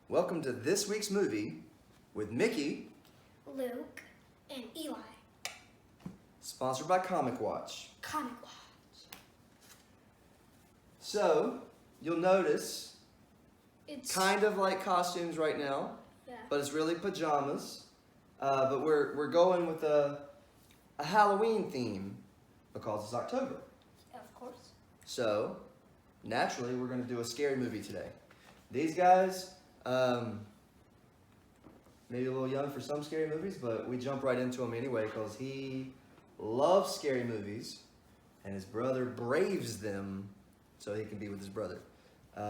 Welcome to this week's movie with Mickey, Luke, and Eli. sponsored by Comic Watch. Comic Watch. So, you'll notice It's kind of like costumes right now, yeah. but it's really pajamas. But we're going with a Halloween theme because it's October. Of course. So, naturally, we're going to do a scary movie today. These guys, maybe a little young for some scary movies, but we jump right into them anyway because he loves scary movies and his brother braves them so he can be with his brother.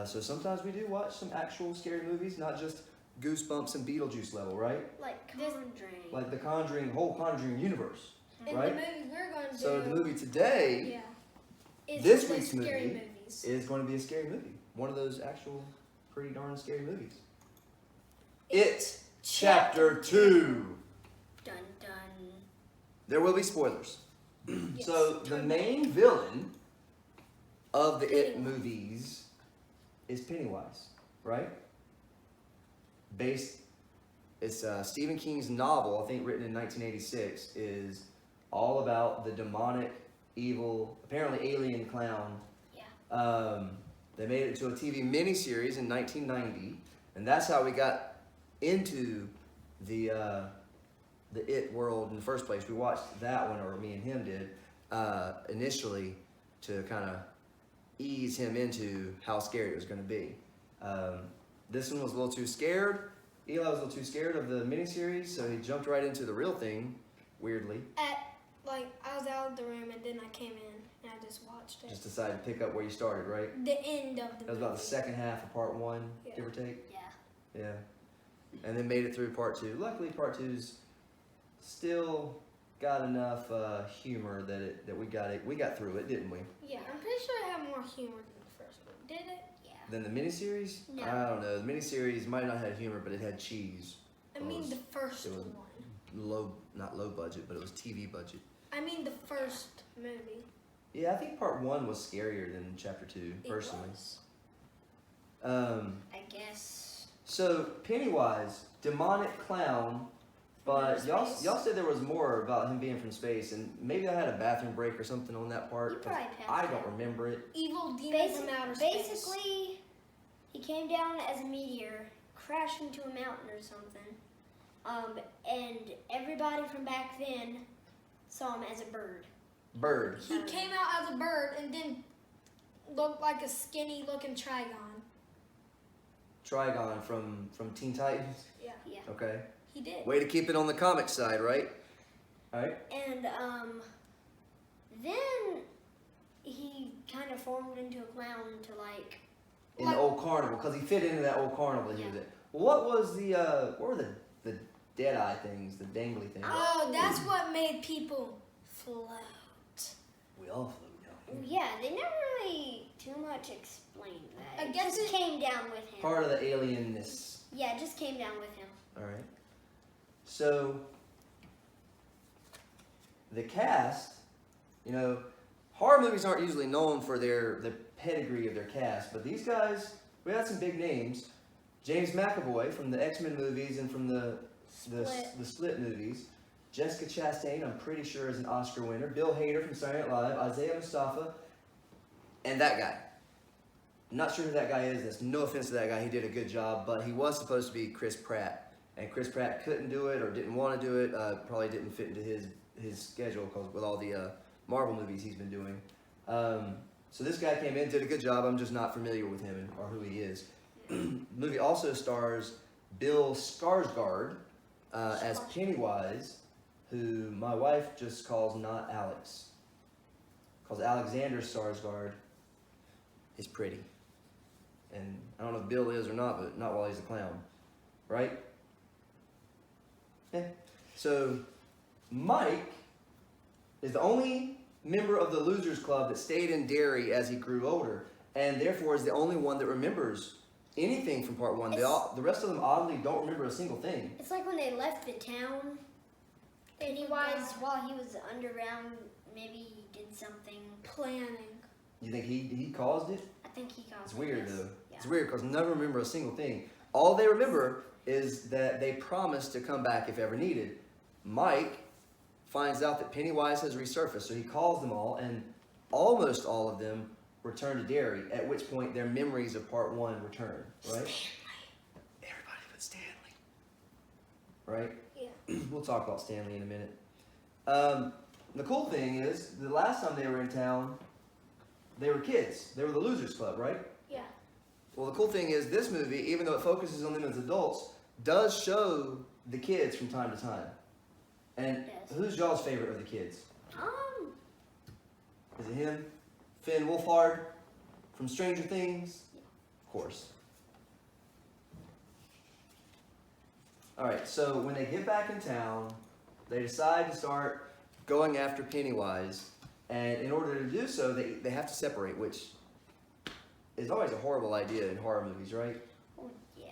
So sometimes we do watch some actual scary movies, not just Goosebumps and Beetlejuice level, right? Like Conjuring. Like the Conjuring, whole Conjuring universe, And right? the movie we're going to do. So the movie today is this the week's scary movie movies. is going to be a scary movie. One of those actual pretty darn scary movies. It Chapter 2. Dun dun. There will be spoilers. Yes. So the main villain of the It Pennywise. movies is Pennywise, right? It's Stephen King's novel, I think written in 1986, is all about the demonic, evil, apparently alien clown. Yeah. They made it into a TV miniseries in 1990, and that's how we got into the It world in the first place. We watched that one, or me and him did, initially to kind of ease him into how scary it was going to be. This one was a little too scared. Eli was a little too scared of the miniseries, so he jumped right into the real thing, weirdly. I was out of the room and then I came in and I just watched it. Just decided to pick up where you started, right? The end of the That was about the movie. second half of part one, Yeah. give or take. Yeah. Yeah. And then made it through part two. Luckily, part two's still got enough humor that we got through it, didn't we? Yeah, I'm pretty sure it had more humor than the first one. Did it? Yeah. Then the miniseries? No. I don't know. The miniseries might not have humor, but it had cheese. I mean the first it was- one. Not low budget, but it was TV budget. I mean the first movie. Yeah, I think part one was scarier than chapter two, personally. I guess. So Pennywise, demonic clown, but From y'all space. said there was more about him being from space, and maybe I had a bathroom break or something on that part. You 'cause probably passed I that. don't remember it. Evil demon from outer space. Basically, he came down as a meteor, crashed into a mountain or something, and everybody from back then saw him as a bird. Bird. He came out as a bird and then looked like a skinny looking Trigon. Trigon from Teen Titans. Yeah. Yeah. Okay. He did. Way to keep it on the comic side, right? All right. And then he kind of formed into a clown to like. In the old carnival, because he fit into that old carnival that he was in. What was what were the dead eye things, the dangly things? Oh, that's what made people float. We all flew down. Yeah, they never really too much explained that. I It guess just it- came down with him. Part of the alienness. Yeah, it just came down with him. All right. So the cast, horror movies aren't usually known for the pedigree of their cast, but these guys, we had some big names. James McAvoy from the X-Men movies and from the Split movies. Jessica Chastain, I'm pretty sure, is an Oscar winner. Bill Hader from Saturday Night Live. Isaiah Mustafa, and that guy. I'm not sure who that guy is. That's no offense to that guy. He did a good job, but he was supposed to be Chris Pratt, and Chris Pratt couldn't do it or didn't want to do it. Probably didn't fit into his schedule because with all the Marvel movies he's been doing. So this guy came in, did a good job. I'm just not familiar with him or who he is. The movie also stars Bill Skarsgård as Pennywise, who my wife just calls not Alex. Calls Alexander Skarsgård is pretty. And I don't know if Bill is or not, but not while he's a clown. Right? Yeah. So Mike is the only member of the Losers Club that stayed in Derry as he grew older, and therefore is the only one that remembers anything from part one. The rest of them oddly don't remember a single thing. It's like when they left the town. Pennywise, while he was underground, maybe he did something. Planning. You think he caused it? I think he caused It's weird this. though. Yeah. It's weird because none of them remember a single thing. All they remember is that they promised to come back if ever needed. Mike finds out that Pennywise has resurfaced, so he calls them all, and almost all of them return to Derry, at which point their memories of part 1 return, right? Everybody but Stanley. Right? Yeah. We'll talk about Stanley in a minute. The cool thing is, the last time they were in town, they were kids. They were the Losers Club, right? Yeah. Well, the cool thing is, this movie, even though it focuses on them as adults, does show the kids from time to time. And Yes. who's y'all's favorite of the kids? Um, Is it him? Finn Wolfhard from Stranger Things? Of course. Alright, so when they get back in town, they decide to start going after Pennywise. And in order to do so, they have to separate, which is always a horrible idea in horror movies, right? oh, yeah.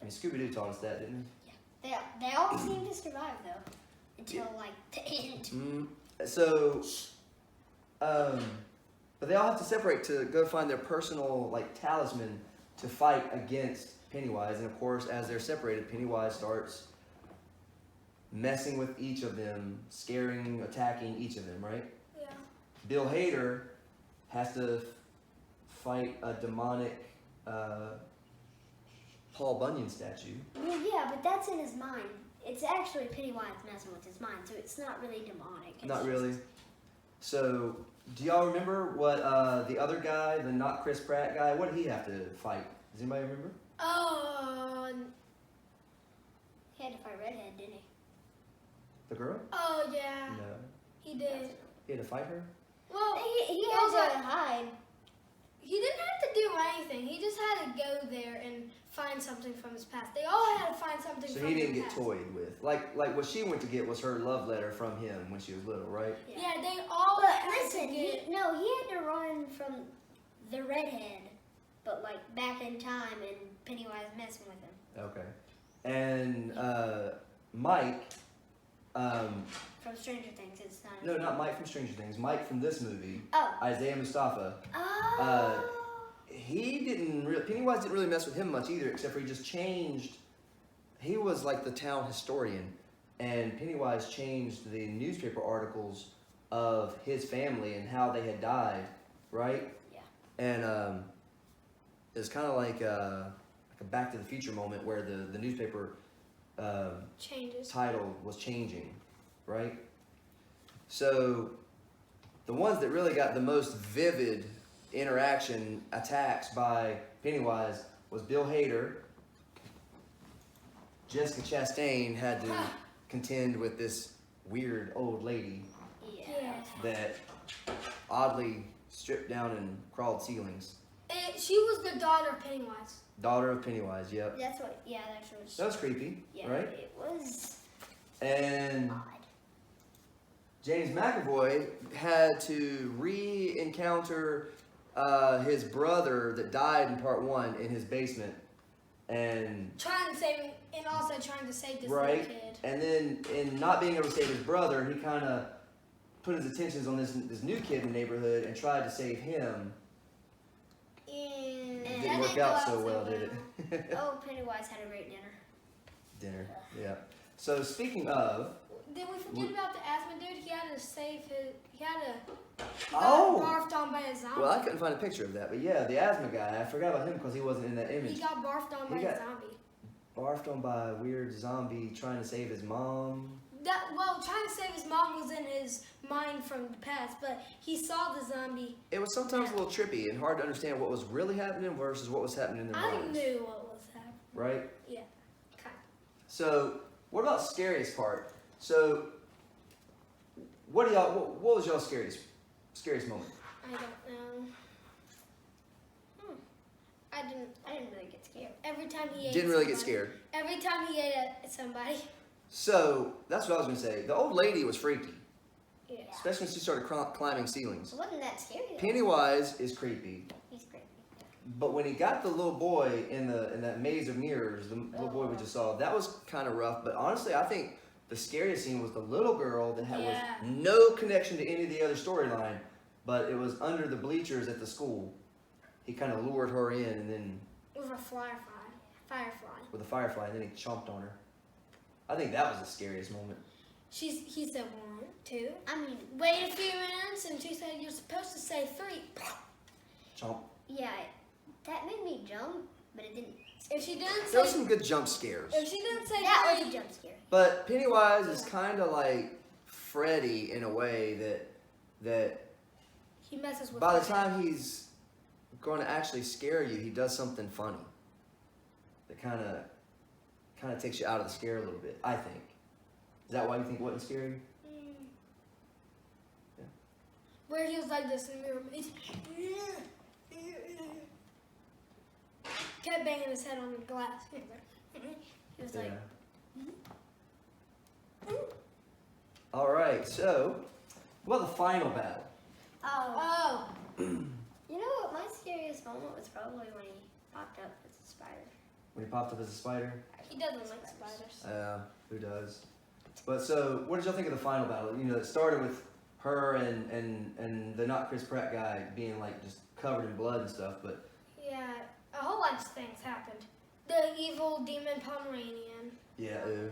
I mean, Scooby-Doo taught us that, didn't They all seem to survive though, until like the end. he? But they all have to separate to go find their personal, like, talisman to fight against Pennywise. And of course, as they're separated, Pennywise starts messing with each of them, scaring, attacking each of them, right? Yeah. Bill Hader has to fight a demonic Paul Bunyan statue. Well, yeah, but that's in his mind. It's actually Pennywise messing with his mind, so it's not really demonic. It's Not just- really. So, do y'all remember what the other guy, the not Chris Pratt guy, what did he have to fight? Does anybody remember? Oh. He had to fight Redhead, didn't he? The girl? Oh yeah. No. He did. He had to fight her? Well, He he had also to hide. he didn't have to do anything. He just had to go there and find something from his past. They all had to find something So from he their didn't get past. toyed with. Like what she went to get was her love letter from him when she was little, right? Yeah, they all But had listen, to get. he had to run from the Redhead, but like back in time, and Pennywise messing with him. Okay. And Mike, From Stranger Things, it's not. no, not Mike from Stranger Things, Mike from this movie, Oh. Isaiah Mustafa. Oh. Pennywise didn't really mess with him much either, except for he just changed. He was like the town historian, and Pennywise changed the newspaper articles of his family and how they had died, right? Yeah. And it's kind of like a Back to the Future moment where the newspaper Changes. title was changing, right? So the ones that really got the most vivid interaction attacks by Pennywise was Bill Hader. Jessica Chastain had to contend with this weird old lady Yeah. that oddly stripped down and crawled ceilings. She was the daughter of Pennywise. Daughter of Pennywise, yep. That's what. Yeah, that's what. That was creepy, Yeah, right? it was And odd. James McAvoy had to re-encounter his brother that died in part 1 in his basement, and Trying to save him, and also trying to save this right, little kid. and then in not being able to save his brother, he kind of put his attentions on this new kid in the neighborhood and tried to save him. And It that didn't work go out so well, did it? Oh, Pennywise had a great dinner. Dinner, yeah. So speaking of, Did we forget about the asthma dude? He had to save his. He got Oh! barfed on by a zombie. well, I couldn't find a picture of that, but yeah, the asthma guy. I forgot about him because he wasn't in that image. He got barfed on He by got- a zombie. Barfed on by a weird zombie trying to save his mom. Trying to save his mom was in his mind from the past, but he saw the zombie. It was sometimes a little trippy and hard to understand what was really happening versus what was happening in their I minds. knew what was happening. Right? Kind So, what about scariest part? So, what was y'all's scariest moment? I don't know. I didn't really get scared. Every time he ate. Didn't really get somebody- scared. Every time he ate at somebody. So, that's what I was going to say. The old lady was freaky, Yeah. especially when she started climbing ceilings. It wasn't that scary though. Pennywise is creepy, He's creepy. but when he got the little boy in that maze of mirrors, the little boy we just saw, that was kind of rough. But honestly, I think the scariest scene was the little girl that had Yeah. was no connection to any of the other storyline, but it was under the bleachers at the school. He kind of lured her in, and then With a fly. Firefly. with a firefly, and then he chomped on her. I think that was the scariest moment. He said 1, 2. I mean, Wait a few minutes, and she said you're supposed to say 3. Chomp. yeah, that made me jump, but it didn't. If she didn't There were say, some good jump scares. if she didn't say That 3, was a jump scare. But Pennywise is kind of like Freddy in a way that he messes with. by the her. time he's going to actually scare you, he does something funny that kind of takes you out of the scare a little bit. I think. Is that why you think it wasn't scary? Where he was like this in the mirror. Kept banging his head on the glass. He was like, All right. So, what about the final battle? oh. Oh, You know what? My scariest moment was probably when he popped up as a spider. When he popped up as a spider. he doesn't like spiders. Who does? But so, what did y'all think of the final battle? You know, it started with her and the not Chris Pratt guy being like just covered in blood and stuff. But Yeah, a whole bunch of things happened. The evil demon Pomeranian. yeah, That was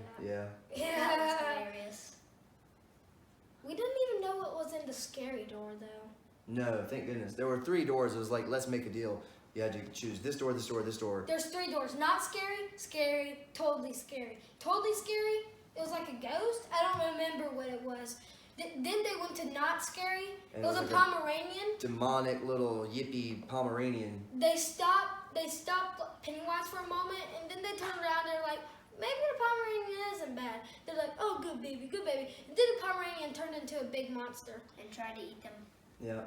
Yeah. hilarious. We didn't even know what was in the scary door though. No, thank goodness. There were 3 doors. It was like, let's make a deal. You had to choose this door, this door, this door. There's 3 doors. Not scary, scary, totally scary. Totally scary, it was like a ghost. I don't remember what it was. Then they went to not scary. And It was a like Pomeranian. demonic little yippy Pomeranian. They stopped Pennywise for a moment, and then they turned around. They're like, maybe the Pomeranian isn't bad. They're like, oh, good baby, good baby. And then the Pomeranian turned into a big monster. And tried to eat them. Yeah.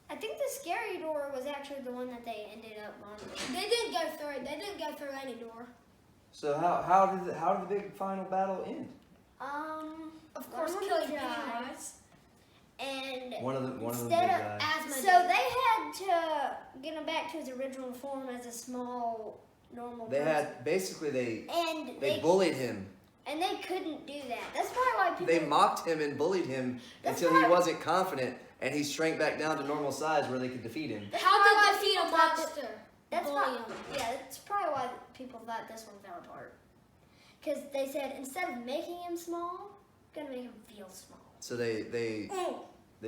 I think the scary door was actually the one that they ended up on. They didn't go through it. They didn't go through any door. So how did the big final battle end? Of course, One of killing them died. Pennywise. And One of them big instead of guys. Asthma. so they had to get him back to his original form as a small, normal They person. had basically And they bullied him. and they couldn't do that. That's probably why people. They mocked him and bullied him That's until he why- wasn't confident, and he shrank back down to normal size where they could defeat him. That's How probably why to defeat a people thought monster? That's Bully why. him. Yeah, that's probably why people thought this one fell apart. Because they said instead of making him small, gonna make him feel small. So they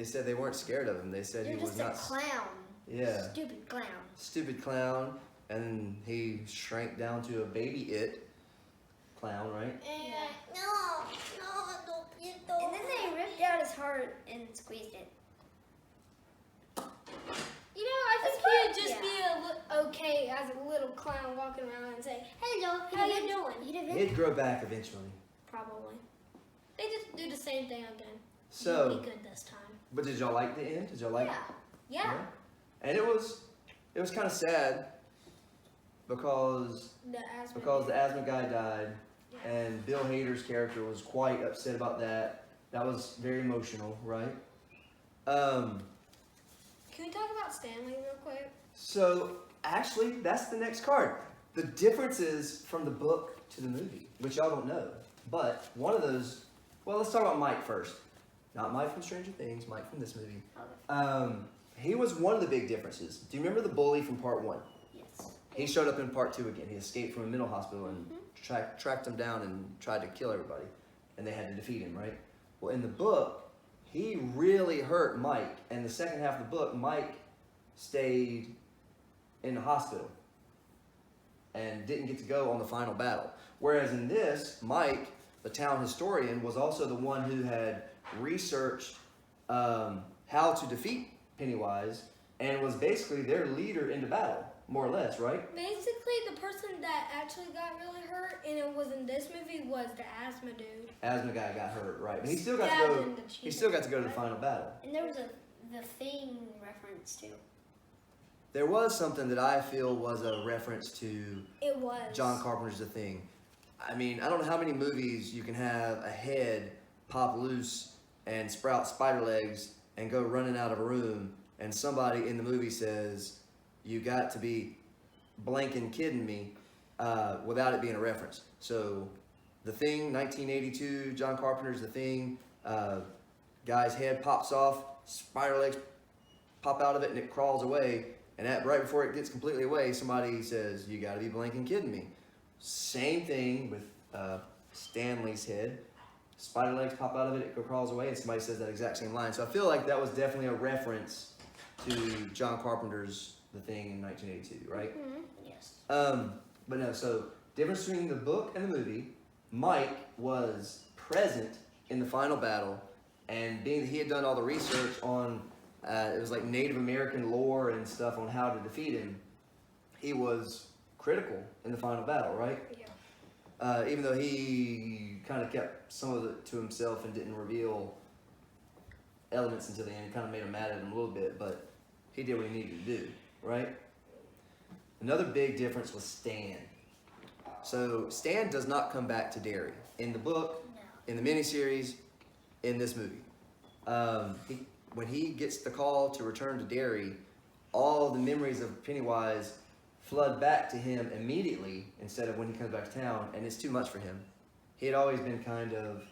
said they weren't scared of him. They said You're he was just a not clown. yeah Stupid clown. stupid clown, and he shrank down to a baby clown, right? And And then they ripped out his heart and squeezed it. you know, I think That's he'd what- just be okay as a little clown walking around and say, "Hello, He'd how you event- doing?" He'd event- He'd grow back eventually. Probably. They just do the same thing again. So, You'll be good this time. but did y'all like the end? Did y'all like? Yeah. And it was kind of sad because The asthma. the asthma guy died, and Bill Hader's character was quite upset about that. That was very emotional, right? Can we talk about Stanley real quick? So actually, that's the next card. The differences from the book to the movie, which y'all don't know, but one of those. Well, let's talk about Mike first. Not Mike from Stranger Things, Mike from this movie. He was one of the big differences. Do you remember the bully from part 1? Yes. He showed up in part 2 again. He escaped from a mental hospital and tracked him down and tried to kill everybody. And they had to defeat him, right? Well, in the book, he really hurt Mike. And the second half of the book, Mike stayed in the hospital and didn't get to go on the final battle. Whereas in this, Mike, the town historian, was also the one who had researched how to defeat Pennywise and was basically their leader into battle, more or less, right? Basically, the person that actually got really hurt, and it was in this movie, was the asthma dude. Asthma guy got hurt, right? But he still got Stabbed to go. in the He cheek, still got to go to the right? final battle. And there was the Thing reference too. There was something that I feel was a reference to It was. John Carpenter's The Thing. I mean, I don't know how many movies you can have a head pop loose and sprout spider legs and go running out of a room, and somebody in the movie says, "You got to be blanking kidding me," without it being a reference. So, The Thing, 1982, John Carpenter's The Thing. Guy's head pops off, spider legs pop out of it, and it crawls away. And right before it gets completely away, somebody says, "You got to be blanking kidding me." Same thing with Stanley's head. Spider legs pop out of it, it crawls away, and somebody says that exact same line. So I feel like that was definitely a reference to John Carpenter's The Thing in 1982, right? Mm-hmm. Yes. But no, so difference between the book and the movie, Mike was present in the final battle, and being that he had done all the research on, it was like Native American lore and stuff on how to defeat him, he was critical in the final battle, right? Yeah. Even though he kind of kept some of it to himself and didn't reveal elements until the end, it kind of made him mad at him a little bit, but he did what he needed to do, right? Another big difference was Stan. So Stan does not come back to Derry in the book, No. in the miniseries, in this movie. When he gets the call to return to Derry, all the memories of Pennywise flood back to him immediately instead of when he comes back to town, and it's too much for him. He had always been kind of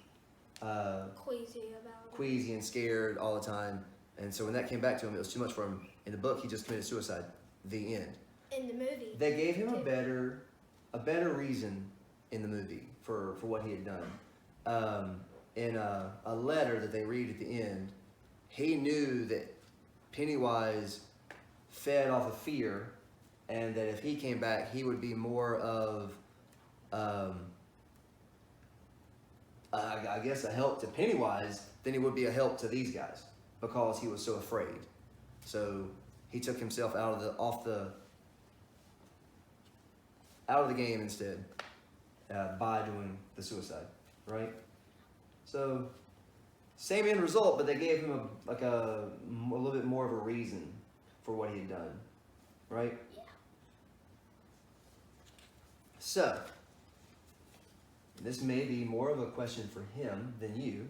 Queasy about it. queasy and scared all the time, and so when that came back to him, it was too much for him. In the book, he just committed suicide. The end. In the movie. They gave him a better reason in the movie for what he had done. In a letter that they read at the end, he knew that Pennywise fed off of fear, and that if he came back, he would be more of, I guess, a help to Pennywise than he would be a help to these guys because he was so afraid. So he took himself out of the game instead by doing the suicide, right? So same end result, but they gave him a little bit more of a reason for what he had done, right? Yeah. So this may be more of a question for him than you.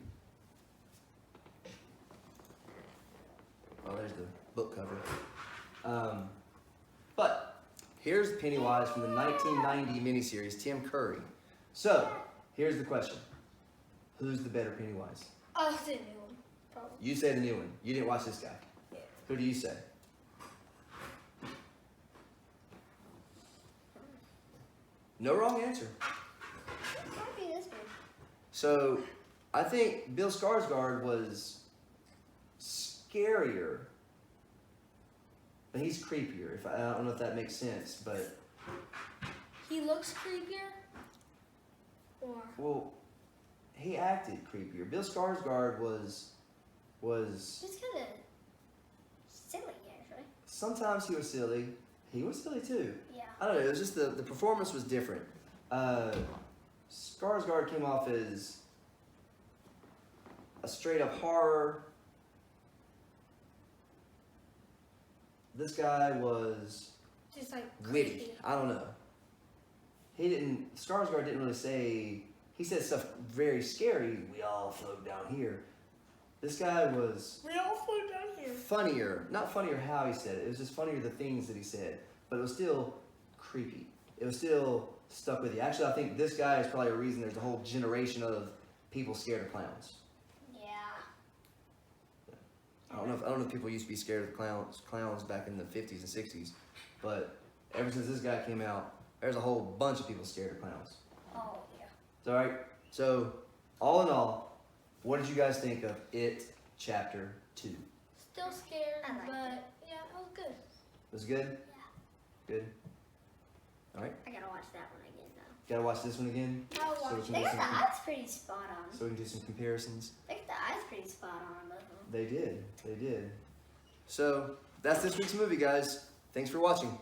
Oh, there's the book cover. But here's Pennywise from the 1990 miniseries, Tim Curry. So here's the question: who's the better Pennywise? Oh, the new one, probably. You say the new one. You didn't watch this guy. Yeah. Who do you say? No wrong answer. Might be this one. So I think Bill Skarsgård was scarier, but he's creepier. I don't know if that makes sense, but He looks creepier. Or well, he acted creepier. Bill Skarsgård was Just kind of silly, actually. sometimes he was silly. He was silly too. Yeah. I don't know. It was just the performance was different. Skarsgård came off as a straight up horror. This guy was just like witty. creepy. I don't know. Skarsgård didn't really say, he said stuff very scary. We all float down here. This guy was We all flew down here. funnier. Not funnier how he said it. It was just funnier the things that he said. But it was still creepy. It was still stuck with you. Actually, I think this guy is probably a reason there's a whole generation of people scared of clowns. Yeah. I don't know if people used to be scared of clowns back in the 50s and 60s, but ever since this guy came out, there's a whole bunch of people scared of clowns. Oh, yeah. It's all right. So, all in all, what did you guys think of It Chapter 2? Still scared, I liked but yeah, it was good. Was it good? Good. All right. I gotta watch that one again, though. Gotta watch this one again I'll So watch we They can got do the some, eyes pretty spot on. so we can do some comparisons. They got the eyes pretty spot on, both of them. They did. They did. So, that's this week's movie, guys. Thanks for watching.